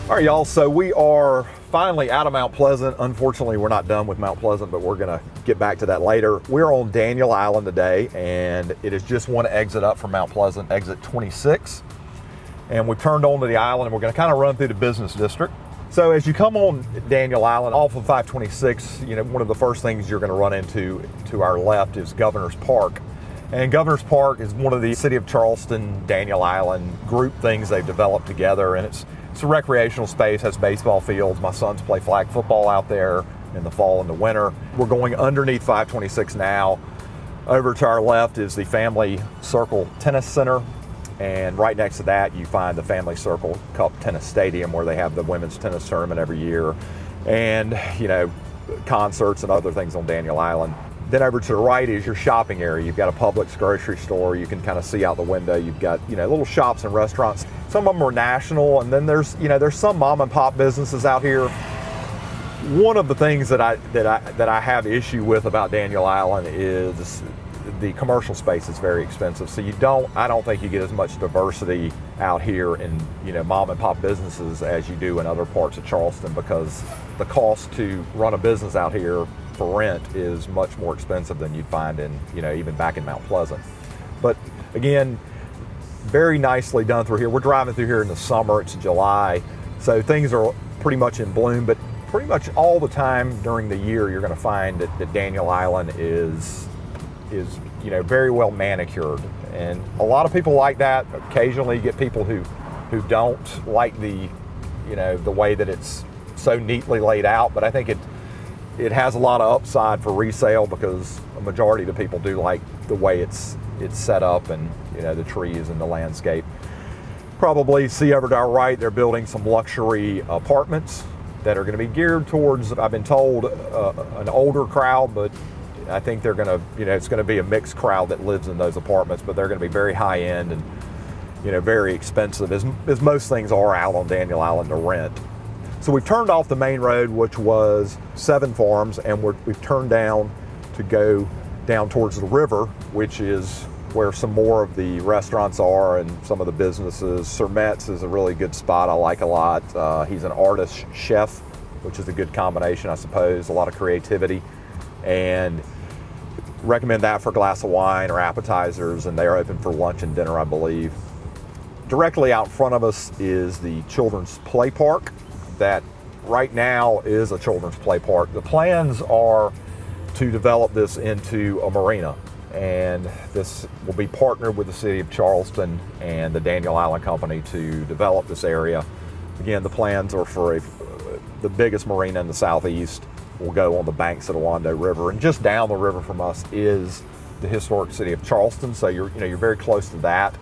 All right, y'all, so we are finally out of Mount Pleasant. Unfortunately, we're not done with Mount Pleasant, but we're gonna get back to that later. We're on Daniel Island today, and it is just one exit up from Mount Pleasant, exit 26. And we've turned onto the island, and we're gonna kind of run through the business district. So as you come on Daniel Island off of 526, one of the first things you're gonna run into to our left is Governor's Park. And Governor's Park is one of the City of Charleston, Daniel Island group things they've developed together, and it's a recreational space, has baseball fields. My sons play flag football out there in the fall and the winter. We're going underneath 526 now. Over to our left is the Family Circle Tennis Center, and right next to that you find the Family Circle Cup Tennis Stadium, where they have the women's tennis tournament every year, and concerts and other things on Daniel Island. Then over to the right is your shopping area. You've got a Publix grocery store. You can kind of see out the window. You've got little shops and restaurants. Some of them are national, and then there's some mom and pop businesses out here. One of the things that I have issue with about Daniel Island is the commercial space is very expensive. So I don't think you get as much diversity out here in mom and pop businesses as you do in other parts of Charleston, because the cost to run a business out here for rent is much more expensive than you'd find in even back in Mount Pleasant. But again, very nicely done through here. We're driving through here in the summer. It's July, so things are pretty much in bloom, but pretty much all the time during the year you're going to find that Daniel Island is very well manicured, and a lot of people like that. Occasionally you get people who don't like the way that it's so neatly laid out, but I think it has a lot of upside for resale, because a majority of the people do like the way it's set up, and the trees and the landscape. Probably see over to our right, they're building some luxury apartments that are going to be geared towards, I've been told, an older crowd, but I think they're going to, it's going to be a mixed crowd that lives in those apartments, but they're going to be very high end and very expensive, as most things are out on Daniel Island to rent. So we've turned off the main road, which was 7 Farms, and we've turned down to go down towards the river, which is where some more of the restaurants are and some of the businesses. Sir Metz is a really good spot I like a lot. He's an artist chef, which is a good combination, I suppose. A lot of creativity, and recommend that for a glass of wine or appetizers, and they are open for lunch and dinner, I believe. Directly out in front of us is the Children's Play Park. That right now is a children's play park. The plans are to develop this into a marina, and this will be partnered with the City of Charleston and the Daniel Island Company to develop this area. Again, the plans are for the biggest marina in the southeast. Will go on the banks of the Wando River, and just down the river from us is the historic City of Charleston, so you're very close to that.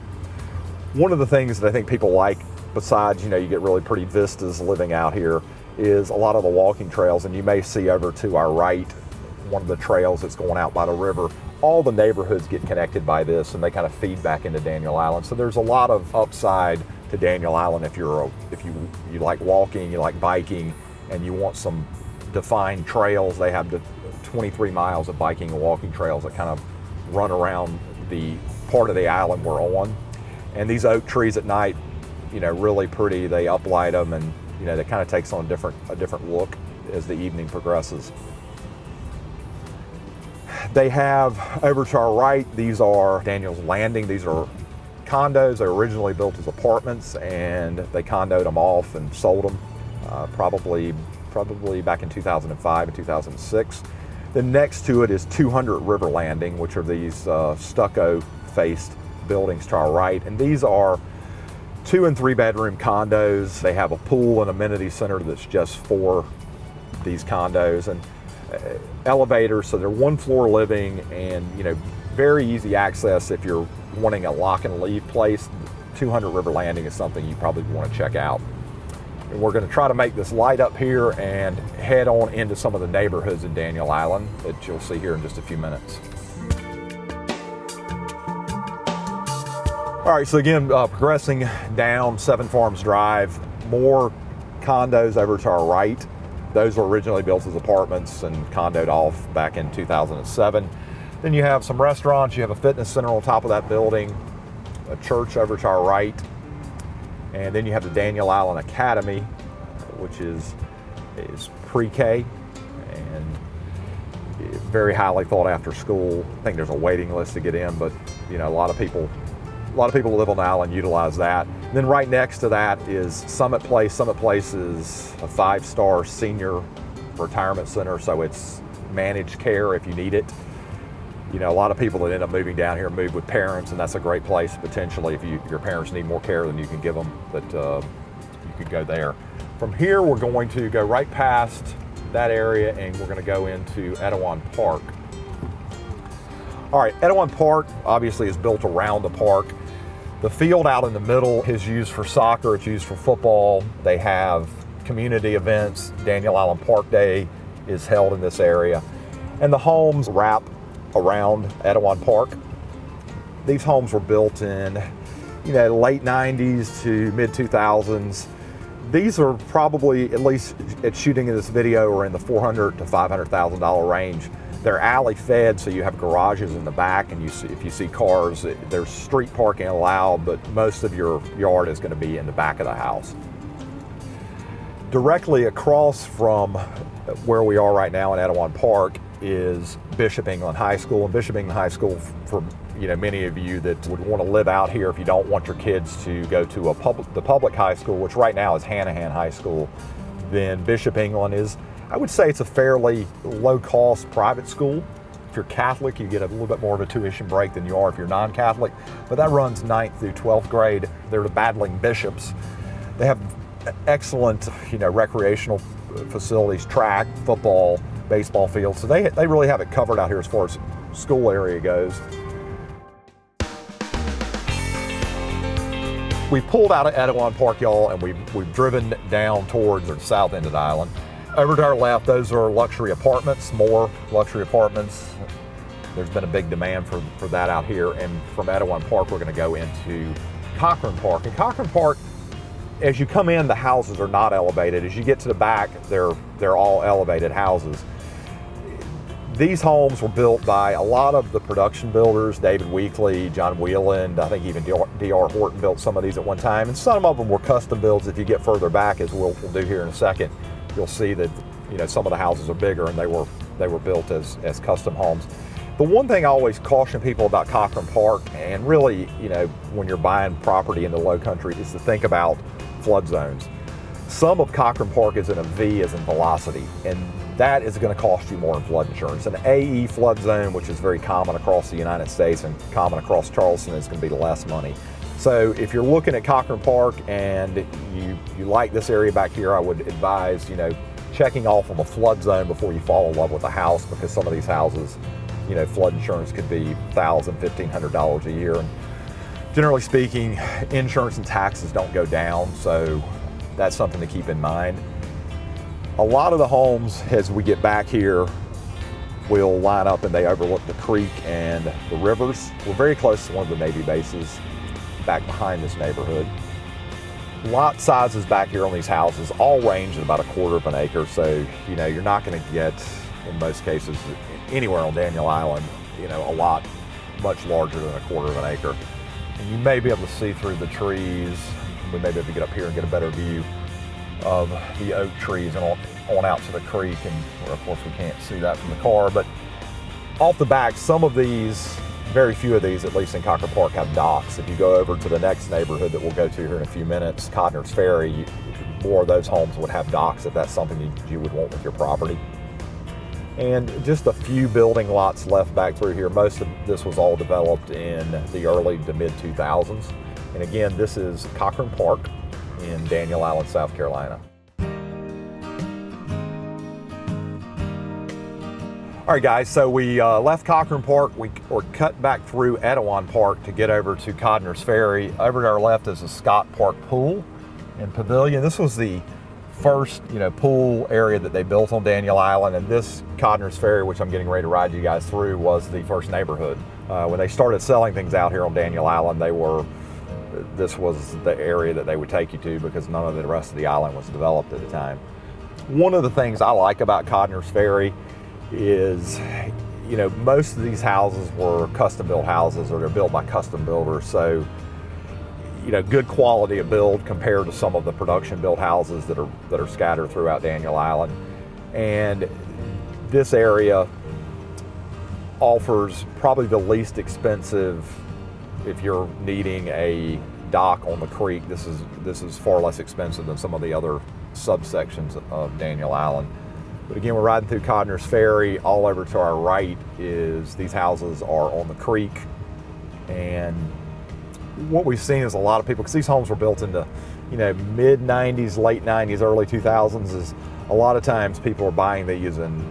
One of the things that I think people like, besides, you get really pretty vistas living out here, is a lot of the walking trails. And you may see over to our right, one of the trails that's going out by the river. All the neighborhoods get connected by this, and they kind of feed back into Daniel Island. So there's a lot of upside to Daniel Island if you like walking, you like biking, and you want some defined trails. They have the 23 miles of biking and walking trails that kind of run around the part of the island we're on. And these oak trees at night, really pretty. They uplight them, and they kind of takes on a different look as the evening progresses. They have over to our right, these are Daniel's Landing. These are condos. They were originally built as apartments, and they condoed them off and sold them probably back in 2005 and 2006. Then next to it is 200 River Landing, which are these stucco faced buildings to our right, and these are 2 and 3 bedroom condos. They have a pool and amenity center that's just for these condos, and elevators, so they're 1 floor living, and very easy access if you're wanting a lock and leave place. 200 River Landing is something you probably want to check out. And we're going to try to make this light up here and head on into some of the neighborhoods in Daniel Island that you'll see here in just a few minutes. All right, so again, progressing down 7 Farms Drive, more condos over to our right. Those were originally built as apartments and condoed off back in 2007. Then you have some restaurants, you have a fitness center on top of that building, a church over to our right, and then you have the Daniel Island Academy which is pre-K and very highly thought after school. I think there's a waiting list to get in, but you know, a lot of people who live on the island utilize that. And then right next to that is Summit Place. Summit Place is a 5-star senior retirement center, so it's managed care if you need it. You know, a lot of people that end up moving down here move with parents, and that's a great place potentially if your parents need more care than you can give them, that you could go there. From here, we're going to go right past that area and we're going to go into Edwan Park. All right, Edwan Park obviously is built around the park. The field out in the middle is used for soccer, it's used for football. They have community events. Daniel Island Park Day is held in this area. And the homes wrap around Edwan Park. These homes were built in, you know, late 90s to mid 2000s. These are probably, at least at shooting in this video, are in the $400,000 to $500,000 range. They're alley fed, so you have garages in the back, and if you see cars, there's street parking allowed, but most of your yard is going to be in the back of the house. Directly across from where we are right now in Edwan Park is Bishop England High School. And Bishop England High School, for many of you that would want to live out here, if you don't want your kids to go to the public high school, which right now is Hanahan High School, then Bishop England is, I would say, it's a fairly low-cost private school. If you're Catholic, you get a little bit more of a tuition break than you are if you're non-Catholic, but that runs 9th through 12th grade. They're the battling bishops. They have excellent, recreational facilities, track, football, baseball fields. So they really have it covered out here as far as school area goes. We pulled out of Edwan Park, y'all, and we've driven down towards the south end of the island. Over to our left, those are luxury apartments, more luxury apartments. There's been a big demand for that out here. And from Edwan Park, we're going to go into Cochran Park. And Cochran Park, as you come in, the houses are not elevated. As you get to the back, they're all elevated houses. These homes were built by a lot of the production builders, David Weekley, John Wheeland, I think even D.R. Horton built some of these at one time. And some of them were custom builds. If you get further back, as we'll do here in a second, you'll see that some of the houses are bigger and they were built as custom homes. The one thing I always caution people about Cochran Park, and really, when you're buying property in the low country, is to think about flood zones. Some of Cochran Park is in a V as in velocity, and that is going to cost you more in flood insurance. An AE flood zone, which is very common across the United States and common across Charleston, is going to be less money. So if you're looking at Cochran Park and you like this area back here, I would advise, checking off of a flood zone before you fall in love with a house, because some of these houses, flood insurance could be $1,000, $1,500 a year. And generally speaking, insurance and taxes don't go down, so that's something to keep in mind. A lot of the homes, as we get back here, will line up and they overlook the creek and the rivers. We're very close to one of the Navy bases back behind this neighborhood. Lot sizes back here on these houses all range at about 1/4 of an acre, so you're not going to get, in most cases, anywhere on Daniel Island, a lot much larger than 1/4 of an acre. And you may be able to see through the trees. We may be able to get up here and get a better view of the oak trees and on out to the creek, and of course we can't see that from the car, but off the back, some of these, very few of these, at least in Cochran Park, have docks. If you go over to the next neighborhood that we'll go to here in a few minutes, Codner Ferry, more of those homes would have docks if that's something you would want with your property. And just a few building lots left back through here. Most of this was all developed in the early to mid 2000s. And again, this is Cochran Park in Daniel Island, South Carolina. All right, guys, so we left Cochran Park. We cut back through Edwan Park to get over to Codner's Ferry. Over to our left is the Scott Park Pool and Pavilion. This was the first, pool area that they built on Daniel Island, and this Codner's Ferry, which I'm getting ready to ride you guys through, was the first neighborhood. When they started selling things out here on Daniel Island, this was the area that they would take you to, because none of the rest of the island was developed at the time. One of the things I like about Codner's Ferry is, most of these houses were custom built houses, or they're built by custom builders. So, good quality of build compared to some of the production built houses that are scattered throughout Daniel Island. And this area offers probably the least expensive, if you're needing a dock on the creek, this is far less expensive than some of the other subsections of Daniel Island. But again, we're riding through Codner's Ferry. All over to our right is these houses are on the creek. And what we've seen is a lot of people, because these homes were built in the mid 90s, late 90s, early 2000s, is a lot of times people are buying these and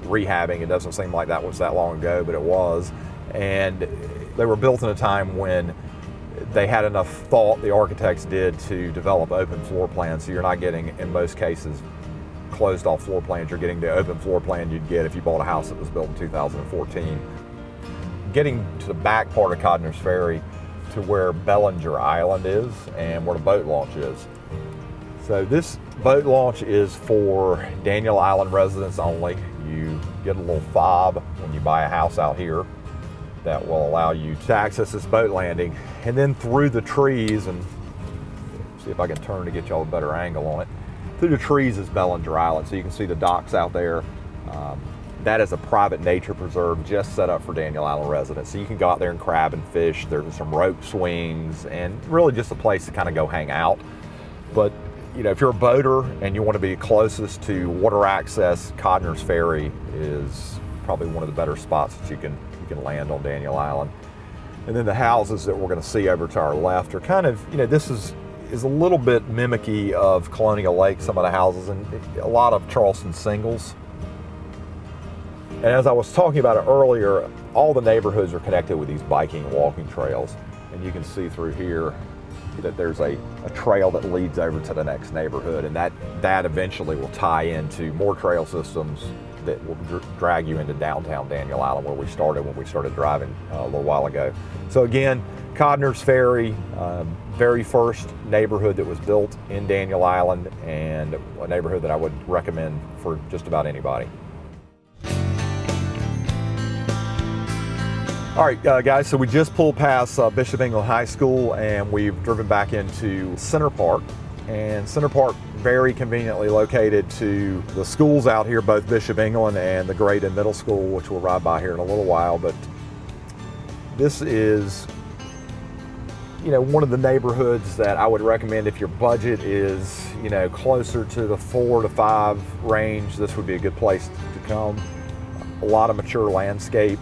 rehabbing. It doesn't seem like that was that long ago, but it was. And they were built in a time when they had enough thought, the architects did, to develop open floor plans. So you're not getting, in most cases, closed off floor plans. You're getting the open floor plan you'd get if you bought a house that was built in 2014. Getting to the back part of Codner's Ferry to where Bellinger Island is and where the boat launch is. So this boat launch is for Daniel Island residents only. You get a little fob when you buy a house out here that will allow you to access this boat landing. And then through the trees, and see if I can turn to get y'all a better angle on it. Through the trees is Bellinger Island, so you can see the docks out there. That is a private nature preserve just set up for Daniel Island residents. So you can go out there and crab and fish. There's some rope swings and really just a place to kind of go hang out. But if you're a boater and you want to be closest to water access, Codner's Ferry is probably one of the better spots that you can land on Daniel Island. And then the houses that we're going to see over to our left are kind of, this is a little bit mimicky of Colonial Lake, some of the houses, and a lot of Charleston singles. And as I was talking about it earlier, all the neighborhoods are connected with these biking and walking trails. And you can see through here that there's a trail that leads over to the next neighborhood, and that eventually will tie into more trail systems that will drag you into downtown Daniel Island, where we started when we started driving a little while ago. So again, Codner's Ferry, very first neighborhood that was built in Daniel Island, and a neighborhood that I would recommend for just about anybody. All right, guys, so we just pulled past Bishop England High School, and we've driven back into Center Park. And Center Park, very conveniently located to the schools out here, both Bishop England and the grade and middle school, which we'll ride by here in a little while. But this is, one of the neighborhoods that I would recommend if your budget is, closer to the 4 to 5 range. This would be a good place to come. A lot of mature landscape.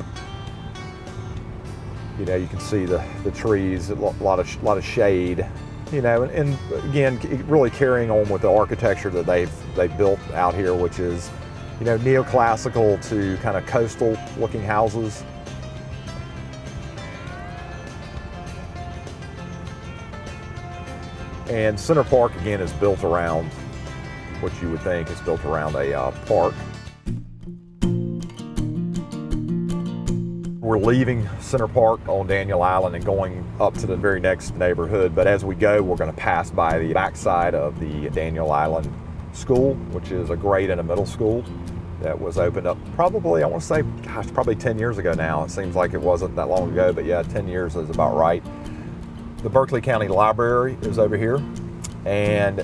You can see the trees, a lot of shade, and again, really carrying on with the architecture that they've built out here, which is, neoclassical to kind of coastal looking houses. And Center Park, again, is built around what you would think is built around a park. We're leaving Center Park on Daniel Island and going up to the very next neighborhood, but as we go, we're going to pass by the backside of the Daniel Island School, which is a grade and a middle school that was opened up probably, I want to say, probably 10 years ago now. It seems like it wasn't that long ago, but yeah, 10 years is about right. The Berkeley County Library is over here, and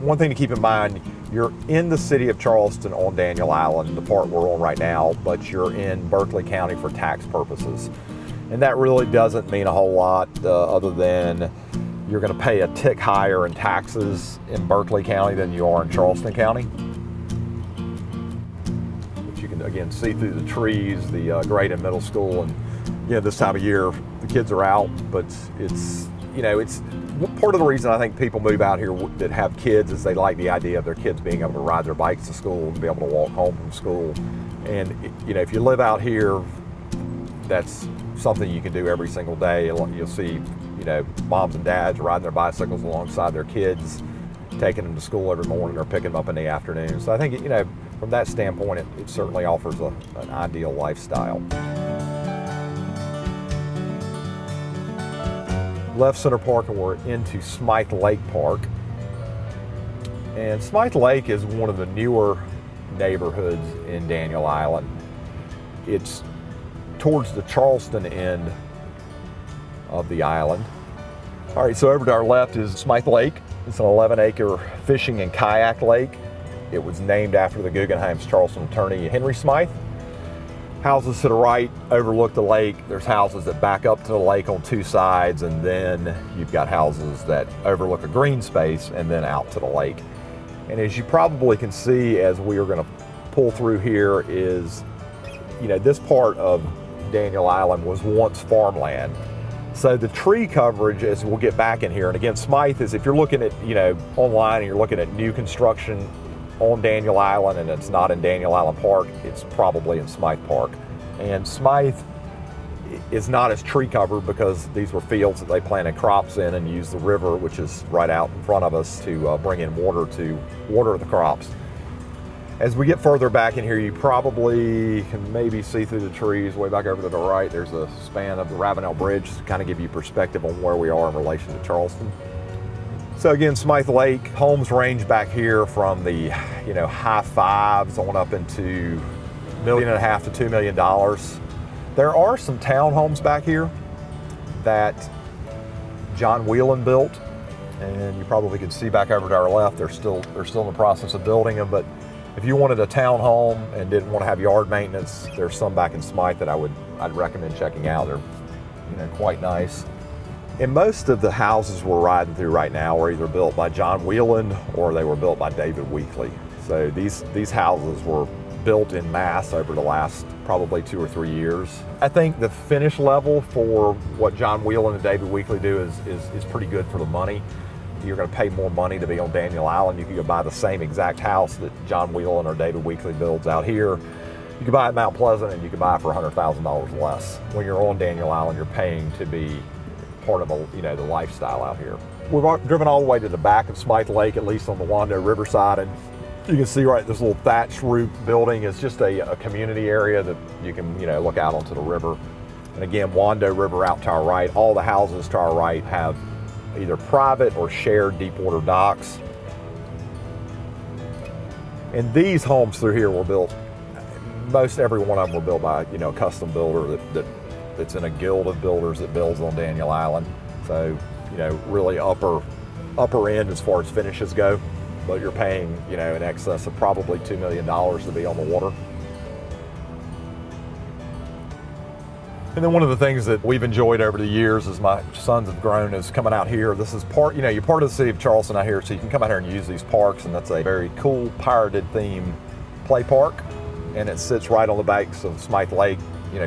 one thing to keep in mind, you're in the city of Charleston on Daniel Island, the part we're on right now, but you're in Berkeley County for tax purposes. And that really doesn't mean a whole lot other than you're going to pay a tick higher in taxes in Berkeley County than you are in Charleston County. But you can, again, see through the trees, the grade and middle school. And, this time of year, the kids are out, but it's part of the reason I think people move out here that have kids is they like the idea of their kids being able to ride their bikes to school and be able to walk home from school. And, if you live out here, that's something you can do every single day. You'll see, moms and dads riding their bicycles alongside their kids, taking them to school every morning or picking them up in the afternoon. So I think, from that standpoint, it certainly offers an ideal lifestyle. Left Center Park and we're into Smite Lake Park. And Smite Lake is one of the newer neighborhoods in Daniel Island. It's towards the Charleston end of the island. All right, so over to our left is Smite Lake. It's an 11-acre fishing and kayak lake. It was named after the Guggenheim's Charleston attorney, Henry Smite. Houses to the right overlook the lake. There's houses that back up to the lake on two sides, and then you've got houses that overlook a green space and then out to the lake. And as you probably can see as we are gonna pull through here is, this part of Daniel Island was once farmland. So the tree coverage, as we'll get back in here, and again, Smite is, if you're looking at, online and you're looking at new construction on Daniel Island and it's not in Daniel Island Park, it's probably in Smite Park. And Smite is not as tree covered because these were fields that they planted crops in and used the river, which is right out in front of us, to bring in water to water the crops. As we get further back in here, you probably can maybe see through the trees way back over to the right. There's a span of the Ravenel Bridge to kind of give you perspective on where we are in relation to Charleston. So again, Smite Lake, homes range back here from the high fives on up into $1.5 million to $2 million. There are some townhomes back here that John Whelan built, and you probably can see back over to our left, they're still in the process of building them. But if you wanted a townhome and didn't want to have yard maintenance, there's some back in Smite that I'd recommend checking out. They're quite nice. And most of the houses we're riding through right now were either built by John Whelan or they were built by David Weekley. So these houses were built in mass over the last probably 2 or 3 years. I think the finish level for what John Whelan and David Weekley do is pretty good for the money. You're going to pay more money to be on Daniel Island. You can go buy the same exact house that John Whelan or David Weekley builds out here. You can buy it at Mount Pleasant and you can buy it for $100,000 less. When you're on Daniel Island, you're paying to be part of the lifestyle out here. We've driven all the way to the back of Smite Lake, at least on the Wando Riverside, and you can see right this little thatched roof building is just a community area that you can look out onto the river. And again, Wando River out to our right. All the houses to our right have either private or shared deep water docks. And these homes through here were built, most every one of them were built by a custom builder that's in a guild of builders that builds on Daniel Island. So really upper end as far as finishes go, but you're paying in excess of probably $2 million to be on the water. And then one of the things that we've enjoyed over the years as my sons have grown is coming out here. This is you're part of the city of Charleston out here, so you can come out here and use these parks, and that's a very cool pirated theme play park. And it sits right on the banks of Smite Lake.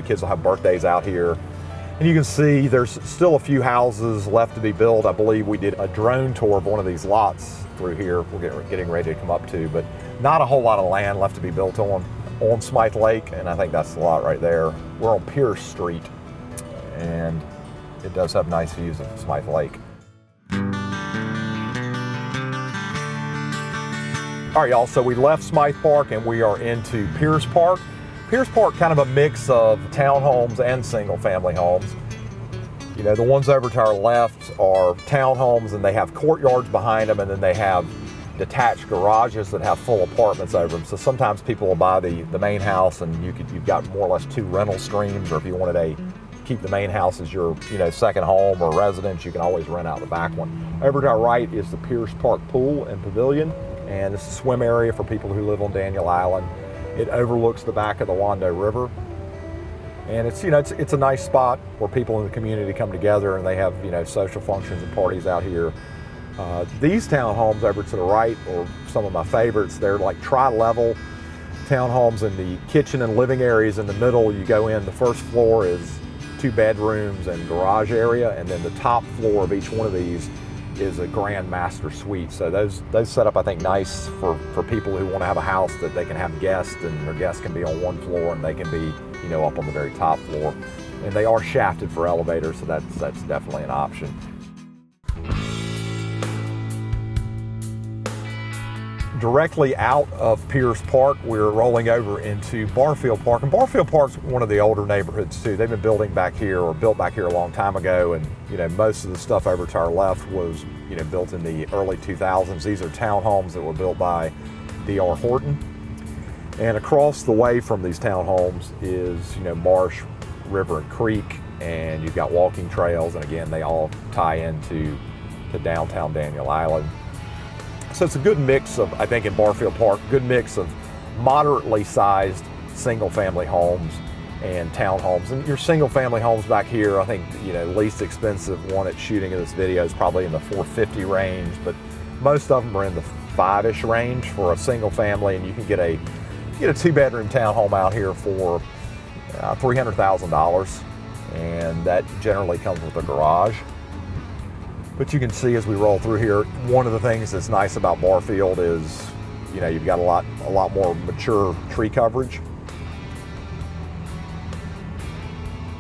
Kids will have birthdays out here. And you can see there's still a few houses left to be built. I believe we did a drone tour of one of these lots through here we're getting ready to come up to, but not a whole lot of land left to be built on Smite Lake, and I think that's the lot right there. We're on Pierce Street, and it does have nice views of Smite Lake. All right, y'all, so we left Smite Park and we are into Pierce Park. Pierce Park, kind of a mix of townhomes and single-family homes. The ones over to our left are townhomes, and they have courtyards behind them, and then they have detached garages that have full apartments over them. So sometimes people will buy the main house, and you've got more or less two rental streams, or if you wanted to keep the main house as your second home or residence, you can always rent out the back one. Over to our right is the Pierce Park Pool and Pavilion, and it's a swim area for people who live on Daniel Island. It overlooks the back of the Wando River, and it's a nice spot where people in the community come together and they have social functions and parties out here. These townhomes over to the right are some of my favorites. They're like tri-level townhomes, in the kitchen and living areas in the middle. You go in, the first floor is 2 bedrooms and garage area, and then the top floor of each one of these is a grand master suite. So those set up, I think, nice for people who want to have a house that they can have guests, and their guests can be on one floor and they can be up on the very top floor. And they are shafted for elevators, so that's definitely an option. Directly out of Pierce Park, we're rolling over into Barfield Park. And Barfield Park's one of the older neighborhoods too. They've been built back here a long time ago. And most of the stuff over to our left was built in the early 2000s. These are townhomes that were built by D.R. Horton. And across the way from these townhomes is marsh river and creek, and you've got walking trails, and again, they all tie into downtown Daniel Island. So it's a good mix of, I think in Barfield Park, good mix of moderately sized single family homes and townhomes. And your single family homes back here, I think, least expensive one at shooting of this video is probably in the $450 range, but most of them are in the $5-ish range for a single family, and you can get a 2-bedroom townhome out here for $300,000, and that generally comes with a garage. But you can see as we roll through here, one of the things that's nice about Barfield is, you've got a lot more mature tree coverage.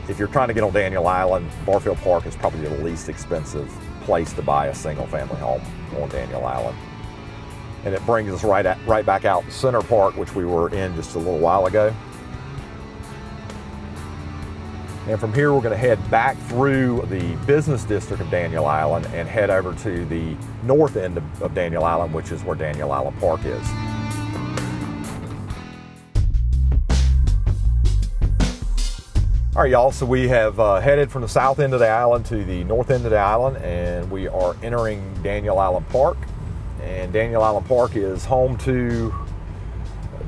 If you're trying to get on Daniel Island, Barfield Park is probably the least expensive place to buy a single family home on Daniel Island. And it brings us right back out to Center Park, which we were in just a little while ago. And from here, we're going to head back through the business district of Daniel Island and head over to the north end of Daniel Island, which is where Daniel Island Park is. All right, y'all, so we have headed from the south end of the island to the north end of the island, and we are entering Daniel Island Park. And Daniel Island Park is home to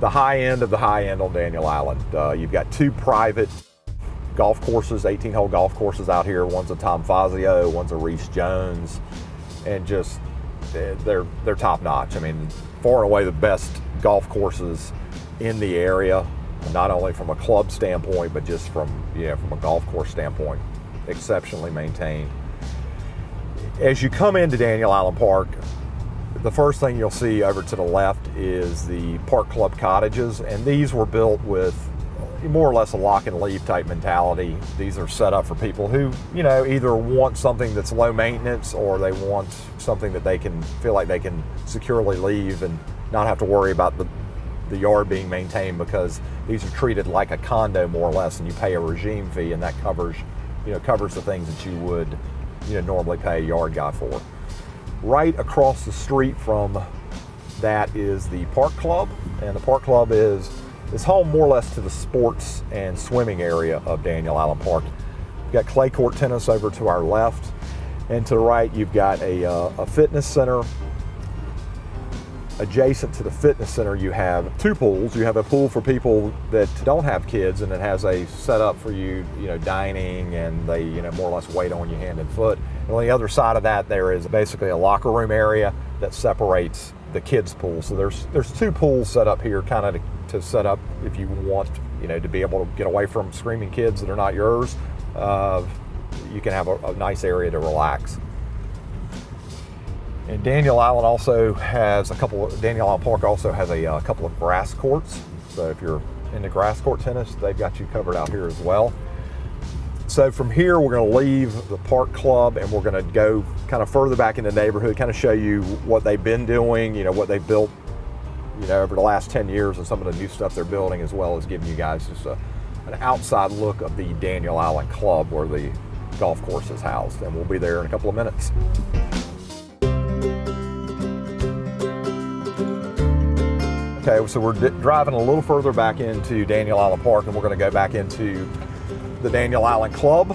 the high end of the high end on Daniel Island. You've got 2 private golf courses, 18-hole golf courses out here. One's a Tom Fazio, one's a Reese Jones, and just they're top notch. I mean, far and away the best golf courses in the area, not only from a club standpoint, but just from a golf course standpoint, exceptionally maintained. As you come into Daniel Island Park, the first thing you'll see over to the left is the Park Club cottages, and these were built with more or less a lock and leave type mentality. These are set up for people who, either want something that's low maintenance, or they want something that they can feel like they can securely leave and not have to worry about the yard being maintained, because these are treated like a condo more or less, and you pay a regime fee, and that covers the things that you would normally pay a yard guy for. Right across the street from that is the Park Club, and the Park Club is home more or less to the sports and swimming area of Daniel Island Park. You've got clay court tennis over to our left, and to the right you've got a fitness center. Adjacent to the fitness center, you have 2 pools. You have a pool for people that don't have kids, and it has a setup for you, dining, and they, more or less wait on you hand and foot. And on the other side of that, there is basically a locker room area that separates the kids' pool. So there's 2 pools set up here, kind of to set up if you want, to be able to get away from screaming kids that are not yours. You can have a nice area to relax. And Daniel Island Park also has a couple of grass courts. So if you're into grass court tennis, they've got you covered out here as well. So from here, we're going to leave the Park Club, and we're going to go kind of further back in the neighborhood, kind of show you what they've been doing, what they've built, over the last 10 years, and some of the new stuff they're building, as well as giving you guys just an outside look of the Daniel Island Club where the golf course is housed. And we'll be there in a couple of minutes. Okay, so we're driving a little further back into Daniel Island Park, and we're going to go back into the Daniel Island Club,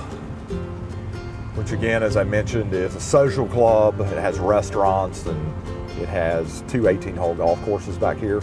which again, as I mentioned, is a social club. It has restaurants, and it has 2 18-hole golf courses back here.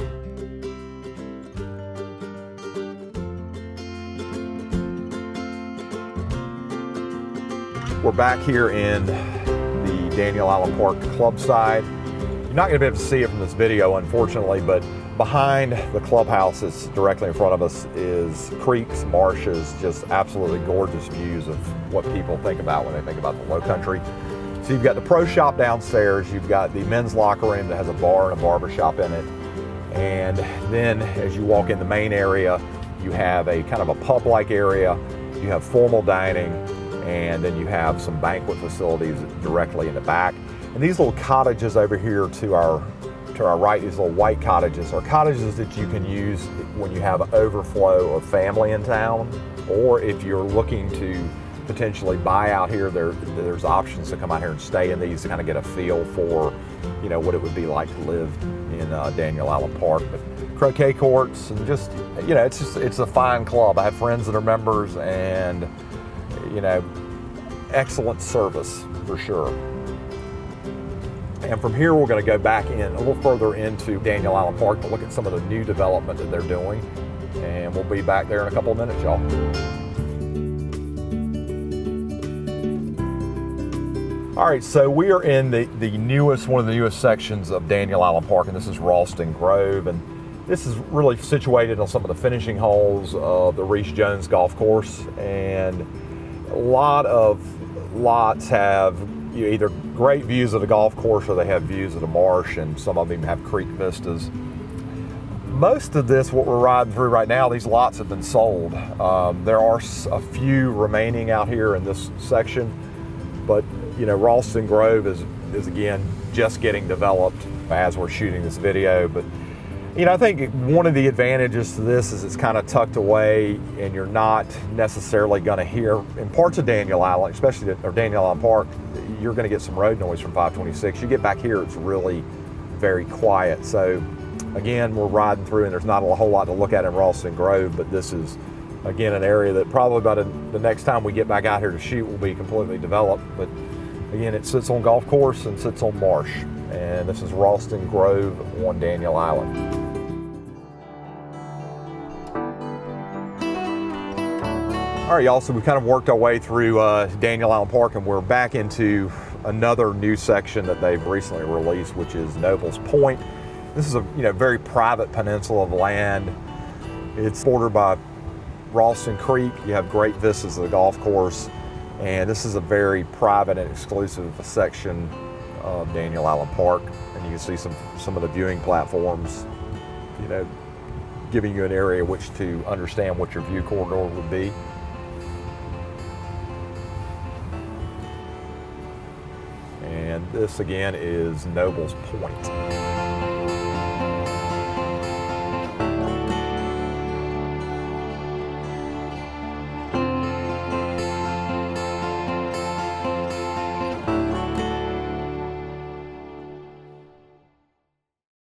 We're back here in the Daniel Island Park club side. You're not going to be able to see it from this video, unfortunately, but behind the clubhouses directly in front of us is creeks, marshes, just absolutely gorgeous views of what people think about when they think about the low country. So you've got the pro shop downstairs, you've got the men's locker room that has a bar and a barber shop in it, and then as you walk in the main area, you have a kind of a pub-like area, you have formal dining, and then you have some banquet facilities directly in the back. And these little cottages over here to our right, these little white cottages, are cottages that you can use when you have an overflow of family in town, or if you're looking to potentially buy out here, there's options to come out here and stay in these to kind of get a feel for, what it would be like to live in Daniel Island Park. But croquet courts, and just, you know, it's a fine club. I have friends that are members, and, you know, excellent service for sure. And from here, we're going to go back in a little further into Daniel Island Park to look at some of the new development that they're doing. And we'll be back there in a couple of minutes, y'all. All right, so we are in one of the newest sections of Daniel Island Park, and this is Ralston Grove. And this is really situated on some of the finishing holes of the Reese Jones golf course. And a lot of lots have either great views of the golf course, or they have views of the marsh, and some of them have creek vistas. Most of this, what we're riding through right now, these lots have been sold. There are a few remaining out here in this section, but you know, Ralston Grove is again just getting developed as we're shooting this video. But you know, I think one of the advantages to this is it's kind of tucked away, and you're not necessarily going to hear in parts of Daniel Island, especially Daniel Island Park, you're going to get some road noise from 526. You get back here, it's really very quiet. So again, we're riding through, and there's not a whole lot to look at in Ralston Grove, but this is again an area that probably by the next time we get back out here to shoot will be completely developed. But again, it sits on golf course and sits on marsh, and this is Ralston Grove on Daniel Island. All right, y'all, so we've kind of worked our way through Daniel Island Park, and we're back into another new section that they've recently released, which is Nobles Point. This is a very private peninsula of land. It's bordered by Ralston Creek. You have great vistas of the golf course, and this is a very private and exclusive section of Daniel Island Park. And you can see some of the viewing platforms, giving you an area which to understand what your view corridor would be. And this again is Nobles Point.